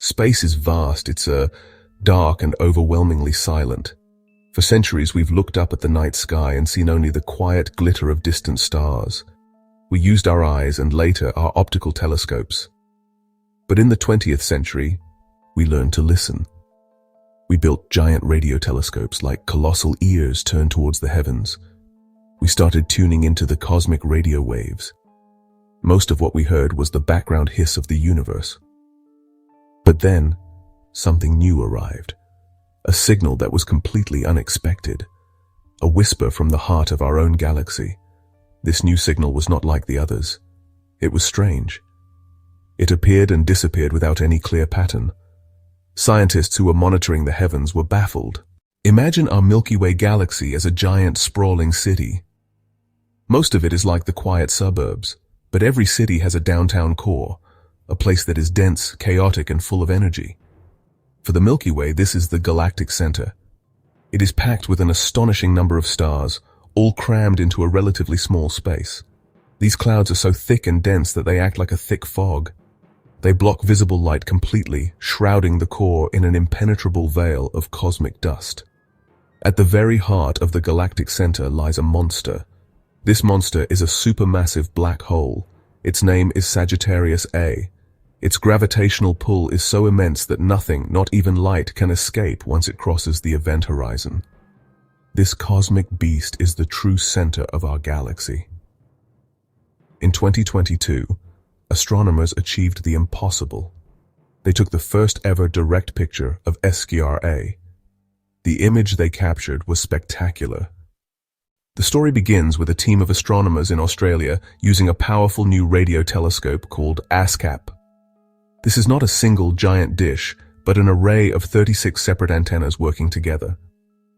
Space is vast, it's dark and overwhelmingly silent. For centuries we've looked up at the night sky and seen only the quiet glitter of distant stars. We used our eyes and later our optical telescopes. But in the 20th century, we learned to listen. We built giant radio telescopes like colossal ears turned towards the heavens. We started tuning into the cosmic radio waves. Most of what we heard was the background hiss of the universe. But then, something new arrived. A signal that was completely unexpected. A whisper from the heart of our own galaxy. This new signal was not like the others. It was strange. It appeared and disappeared without any clear pattern. Scientists who were monitoring the heavens were baffled. Imagine our Milky Way galaxy as a giant, sprawling city. Most of it is like the quiet suburbs, but every city has a downtown core, a place that is dense, chaotic, and full of energy. For the Milky Way, this is the galactic center. It is packed with an astonishing number of stars, all crammed into a relatively small space. These clouds are so thick and dense that they act like a thick fog. They block visible light completely, shrouding the core in an impenetrable veil of cosmic dust. At the very heart of the galactic center lies a monster. This monster is a supermassive black hole. Its name is Sagittarius A. Its gravitational pull is so immense that nothing, not even light, can escape once it crosses the event horizon. This cosmic beast is the true center of our galaxy. In 2022, astronomers achieved the impossible. They took the first ever direct picture of SGR-A. The image they captured was spectacular. The story begins with a team of astronomers in Australia using a powerful new radio telescope called ASCAP. This is not a single giant dish, but an array of 36 separate antennas working together.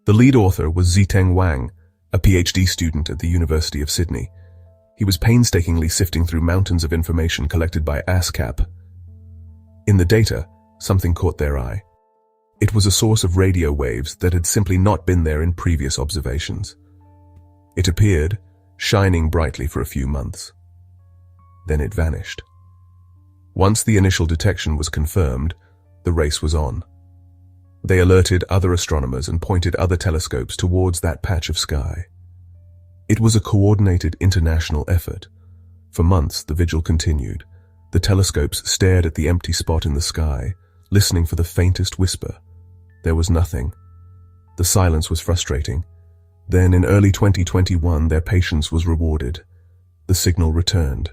The lead author was Ziteng Wang, a PhD student at the University of Sydney. He was painstakingly sifting through mountains of information collected by ASCAP. In the data, something caught their eye. It was a source of radio waves that had simply not been there in previous observations. It appeared, shining brightly for a few months. Then it vanished. Once the initial detection was confirmed, the race was on. They alerted other astronomers and pointed other telescopes towards that patch of sky. It was a coordinated international effort. For months, the vigil continued. The telescopes stared at the empty spot in the sky, listening for the faintest whisper. There was nothing. The silence was frustrating. Then, in early 2021, their patience was rewarded. The signal returned.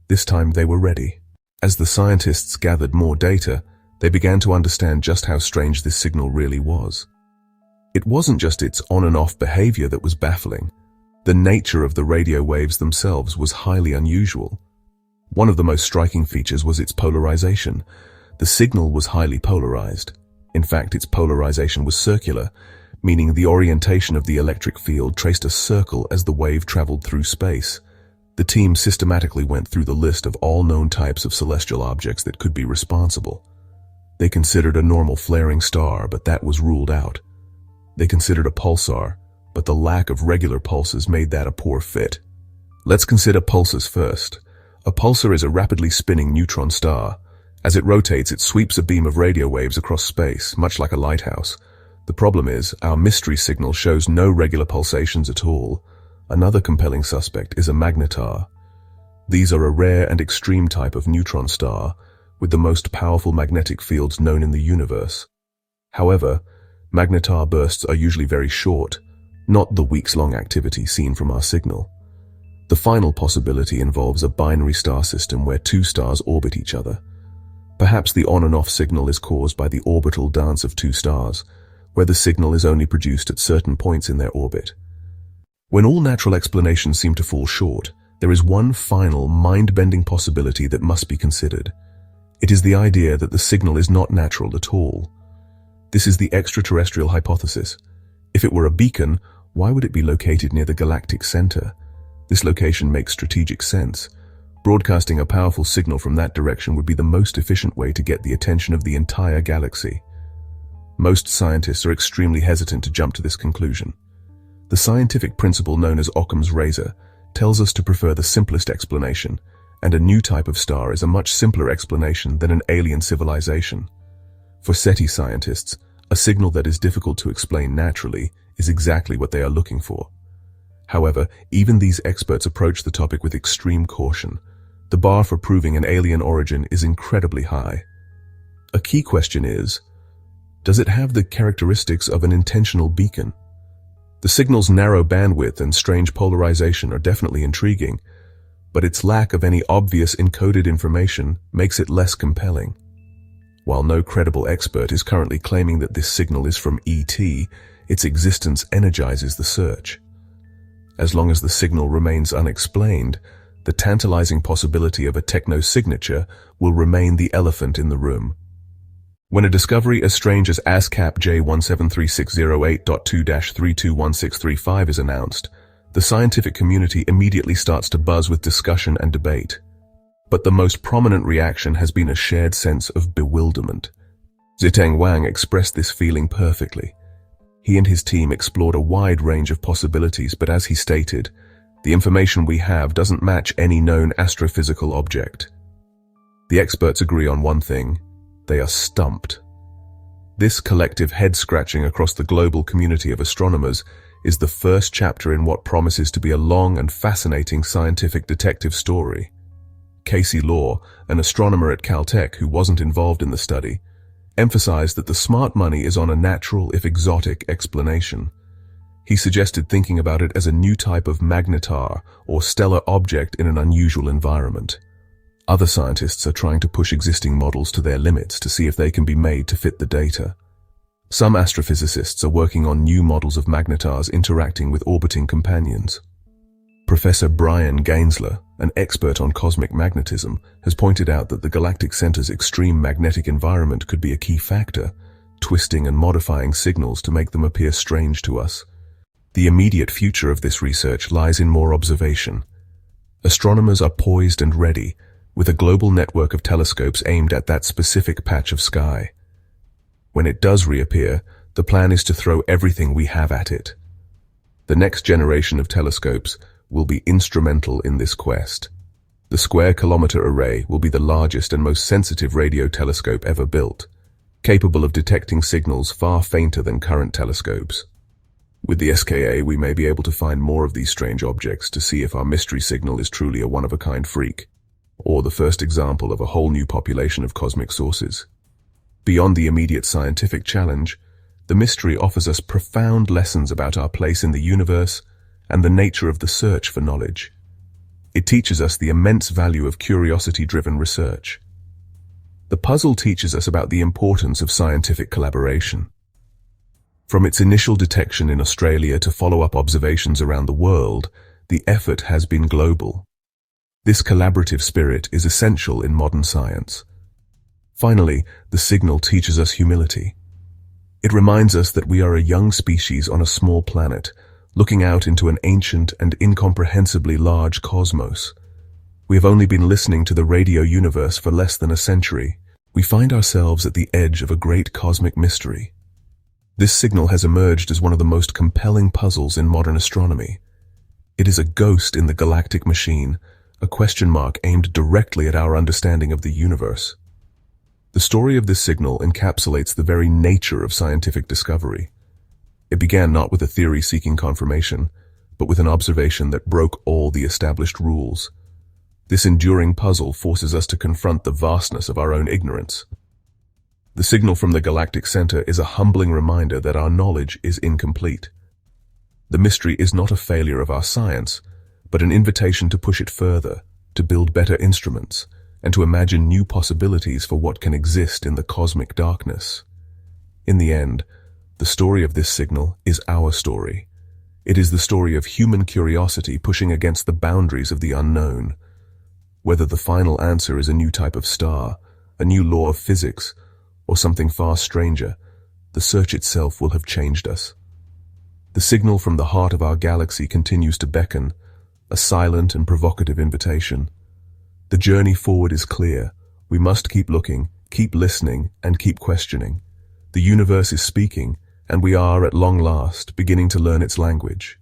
This time they were ready. As the scientists gathered more data, they began to understand just how strange this signal really was. It wasn't just its on and off behavior that was baffling. The nature of the radio waves themselves was highly unusual. One of the most striking features was its polarization. The signal was highly polarized. In fact, its polarization was circular, meaning the orientation of the electric field traced a circle as the wave traveled through space. The team systematically went through the list of all known types of celestial objects that could be responsible. They considered a normal flaring star, but that was ruled out. They considered a pulsar, but the lack of regular pulses made that a poor fit. Let's consider pulsars first. A pulsar is a rapidly spinning neutron star. As it rotates, it sweeps a beam of radio waves across space, much like a lighthouse. The problem is, our mystery signal shows no regular pulsations at all. Another compelling suspect is a magnetar. These are a rare and extreme type of neutron star, with the most powerful magnetic fields known in the universe. However, magnetar bursts are usually very short, not the weeks-long activity seen from our signal. The final possibility involves a binary star system where two stars orbit each other. Perhaps the on and off signal is caused by the orbital dance of two stars, where the signal is only produced at certain points in their orbit. When all natural explanations seem to fall short, there is one final, mind-bending possibility that must be considered. It is the idea that the signal is not natural at all. This is the extraterrestrial hypothesis. If it were a beacon, why would it be located near the galactic center? This location makes strategic sense. Broadcasting a powerful signal from that direction would be the most efficient way to get the attention of the entire galaxy. Most scientists are extremely hesitant to jump to this conclusion. The scientific principle known as Occam's razor tells us to prefer the simplest explanation, and a new type of star is a much simpler explanation than an alien civilization. For SETI scientists, a signal that is difficult to explain naturally is exactly what they are looking for. However, even these experts approach the topic with extreme caution. The bar for proving an alien origin is incredibly high. A key question is, does it have the characteristics of an intentional beacon? The signal's narrow bandwidth and strange polarization are definitely intriguing, but its lack of any obvious encoded information makes it less compelling. While no credible expert is currently claiming that this signal is from ET, its existence energizes the search. As long as the signal remains unexplained, the tantalizing possibility of a techno-signature will remain the elephant in the room. When a discovery as strange as ASCAP J173608.2-321635 is announced, the scientific community immediately starts to buzz with discussion and debate. But the most prominent reaction has been a shared sense of bewilderment. Ziteng Wang expressed this feeling perfectly. He and his team explored a wide range of possibilities, but as he stated, the information we have doesn't match any known astrophysical object. The experts agree on one thing: they are stumped. This collective head-scratching across the global community of astronomers is the first chapter in what promises to be a long and fascinating scientific detective story. Casey Law, an astronomer at Caltech who wasn't involved in the study, emphasized that the smart money is on a natural, if exotic, explanation. He suggested thinking about it as a new type of magnetar, or stellar object in an unusual environment. Other scientists are trying to push existing models to their limits to see if they can be made to fit the data. Some astrophysicists are working on new models of magnetars interacting with orbiting companions. Professor Brian Gainsler, an expert on cosmic magnetism, has pointed out that the galactic center's extreme magnetic environment could be a key factor, twisting and modifying signals to make them appear strange to us. The immediate future of this research lies in more observation. Astronomers are poised and ready, with a global network of telescopes aimed at that specific patch of sky. When it does reappear, the plan is to throw everything we have at it. The next generation of telescopes will be instrumental in this quest. The square-kilometer array will be the largest and most sensitive radio telescope ever built, capable of detecting signals far fainter than current telescopes. With the SKA, we may be able to find more of these strange objects to see if our mystery signal is truly a one-of-a-kind freak, or the first example of a whole new population of cosmic sources. Beyond the immediate scientific challenge, the mystery offers us profound lessons about our place in the universe and the nature of the search for knowledge. It teaches us the immense value of curiosity-driven research. The puzzle teaches us about the importance of scientific collaboration. From its initial detection in Australia to follow-up observations around the world, the effort has been global. This collaborative spirit is essential in modern science. Finally, the signal teaches us humility. It reminds us that we are a young species on a small planet, looking out into an ancient and incomprehensibly large cosmos. We have only been listening to the radio universe for less than a century. We find ourselves at the edge of a great cosmic mystery. This signal has emerged as one of the most compelling puzzles in modern astronomy. It is a ghost in the galactic machine, a question mark aimed directly at our understanding of the universe. The story of this signal encapsulates the very nature of scientific discovery. It began not with a theory seeking confirmation, but with an observation that broke all the established rules. This enduring puzzle forces us to confront the vastness of our own ignorance. The signal from the galactic center is a humbling reminder that our knowledge is incomplete. The mystery is not a failure of our science, but an invitation to push it further, to build better instruments, and to imagine new possibilities for what can exist in the cosmic darkness. In the end, the story of this signal is our story. It is the story of human curiosity pushing against the boundaries of the unknown. Whether the final answer is a new type of star, a new law of physics, or something far stranger, the search itself will have changed us. The signal from the heart of our galaxy continues to beckon, a silent and provocative invitation. The journey forward is clear. We must keep looking, keep listening, and keep questioning. The universe is speaking, and we are, at long last, beginning to learn its language.